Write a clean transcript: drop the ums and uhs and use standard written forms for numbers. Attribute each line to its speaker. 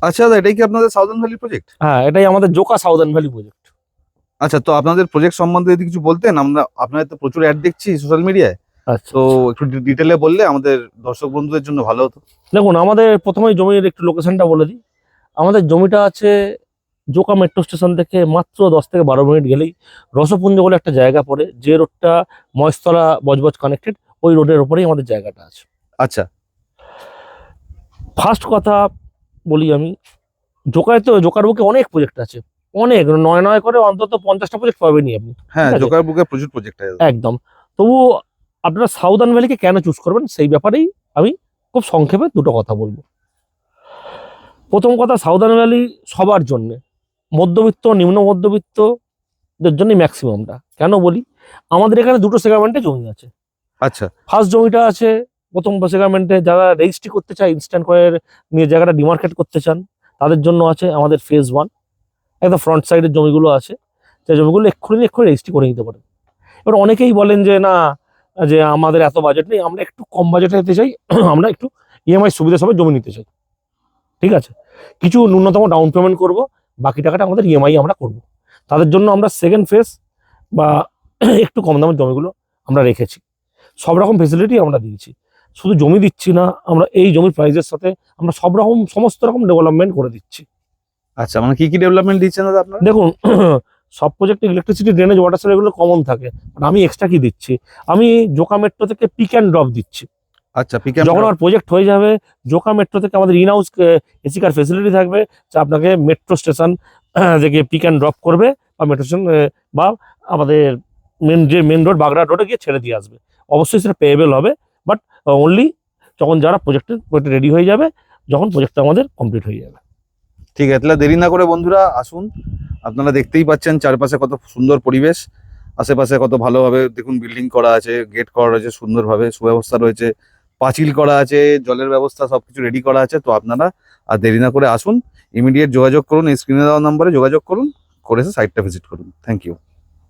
Speaker 1: আচ্ছা দাদা, এটাই কি আপনাদের সাউদার্ন ভ্যালি প্রজেক্ট?
Speaker 2: হ্যাঁ, এটাই আমাদের জোকা সাউদার্ন ভ্যালি প্রজেক্ট।
Speaker 1: আচ্ছা, তো আপনাদের প্রজেক্ট সম্বন্ধে যদি কিছু বলতেন, আমরা আপনাদের তো প্রচুর অ্যাড দেখছি সোশ্যাল মিডিয়ায়,
Speaker 2: আচ্ছা
Speaker 1: তো
Speaker 2: আচ্ছা।
Speaker 1: একটু ডিটেলে বললে আমাদের দর্শক বন্ধুদের জন্য ভালো হতো।
Speaker 2: দেখুন, আমাদের প্রথমেই জমির একটু লোকেশনটা বলে দিই। আমাদের জমিটা আছে জোকা মেট্রো স্টেশন থেকে মাত্র 10 থেকে 12 মিনিট গেলেই রসপুঞ্জ বলে একটা জায়গা পড়ে, যে রোডটা মহেশতলা বজবজ কানেক্টেড, ওই রোডের ওপরেই আমাদের জায়গাটা আছে।
Speaker 1: আচ্ছা।
Speaker 2: ফার্স্ট কথা বলি আমি, জোকার বুকে অনেক প্রজেক্ট আছে, অনেক, নয় নয় করে অন্তত 50টা প্রজেক্ট পাবেনই আপনি।
Speaker 1: হ্যাঁ,
Speaker 2: ঠিক আছে,
Speaker 1: জোকার বুকে প্রচুর প্রজেক্ট আছে।
Speaker 2: একদম। তবু আপনারা সাউদার্ন ভ্যালিকে কেন চুজ করবেন সেই ব্যাপারেই আমি খুব সংক্ষেপে দুটো কথা বলবো। প্রথম কথা, সাউদার্ন ভ্যালি সবার জন্য, মধ্যবিত্ত নিম্ন মধ্যবিত্তদের জন্য ম্যাক্সিমামটা। কেন বলি, আমাদের এখানে দুটো সেগমেন্টে জমি আছে।
Speaker 1: আচ্ছা।
Speaker 2: ফার্স্ট জমিটা আছে প্রথম সেগমেন্টে, যারা রেজিস্ট্রি করতে চায়, ইনস্ট্যান্ট কয়ের নিয়ে জায়গাটা ডিমার্কেট করতে চান, তাদের জন্য আছে আমাদের ফেজ 1। একদম ফ্রন্ট সাইডের জমিগুলো আছে, সেই জমিগুলো এক্ষুনি রেজিস্ট্রি করে নিতে পারেন। এবার অনেকেই বলেন যে না, যে আমাদের এত বাজেট নেই, আমরা একটু কম বাজেটে নিতে চাই, আমরা একটু ইএমআই সুবিধা সবাই জমি নিতে চাই। ঠিক আছে, কিছু ন্যূনতম ডাউন পেমেন্ট করব, বাকি টাকাটা আমাদের ইএমআই আমরা করব। তাদের জন্য আমরা সেকেন্ড ফেজ বা একটু কম দামের জমিগুলো আমরা রেখেছি। সব রকম ফেসিলিটি আমরা দিয়েছি, শুধু জমি দিচ্ছি না, আমরা এই জমির প্রাইসের সাথে আমরা সব রকম সমস্ত রকম ডেভেলপমেন্ট করে দিচ্ছি।
Speaker 1: আচ্ছা, মানে কি কি ডেভেলপমেন্ট দিচ্ছেন দাদা আপনারা?
Speaker 2: দেখুন, সব প্রজেক্টে ইলেকট্রিসিটি, ড্রেনেজ, ওয়াটার সাপ্লাই এগুলো কমন থাকে, বাট আমি এক্সট্রা কি দিচ্ছি, আমি জোকা মেট্রো থেকে পিক অ্যান্ড ড্রপ দিচ্ছি।
Speaker 1: আচ্ছা,
Speaker 2: যখন আমার প্রজেক্ট হয়ে যাবে, জোকা মেট্রো থেকে আমাদের in house AC car facility থাকবে, যা আপনাকে মেট্রো স্টেশন থেকে পিক অ্যান্ড ড্রপ করবে, বা মেট্রো স্টেশন বা আমাদের মেন রোড বাগড়া রোডে গিয়ে ছেড়ে দিয়ে আসবে। অবশ্যই সেটা পেয়েবল হবে, বাট অনলি যখন যারা প্রজেক্টের রেডি হয়ে যাবে, যখন প্রজেক্টটা আমাদের কমপ্লিট হয়ে যাবে।
Speaker 1: ঠিক আছে, তাহলে দেরি না করে বন্ধুরা আসুন। আপনারা দেখতেই পাচ্ছেন চারপাশে কত সুন্দর পরিবেশ, আশেপাশে কত ভালোভাবে দেখুন বিল্ডিং করা আছে, গেট করা রয়েছে, সুন্দরভাবে সুব্যবস্থা রয়েছে, পাঁচিল করা আছে, জলের ব্যবস্থা সবকিছু রেডি করা আছে। তো আপনারা আর দেরি না করে আসুন, ইমিডিয়েট যোগাযোগ করুন, এই স্ক্রিনে দেওয়া নম্বরে যোগাযোগ করুন, করে এসে সাইটটা ভিজিট করুন। Thank you.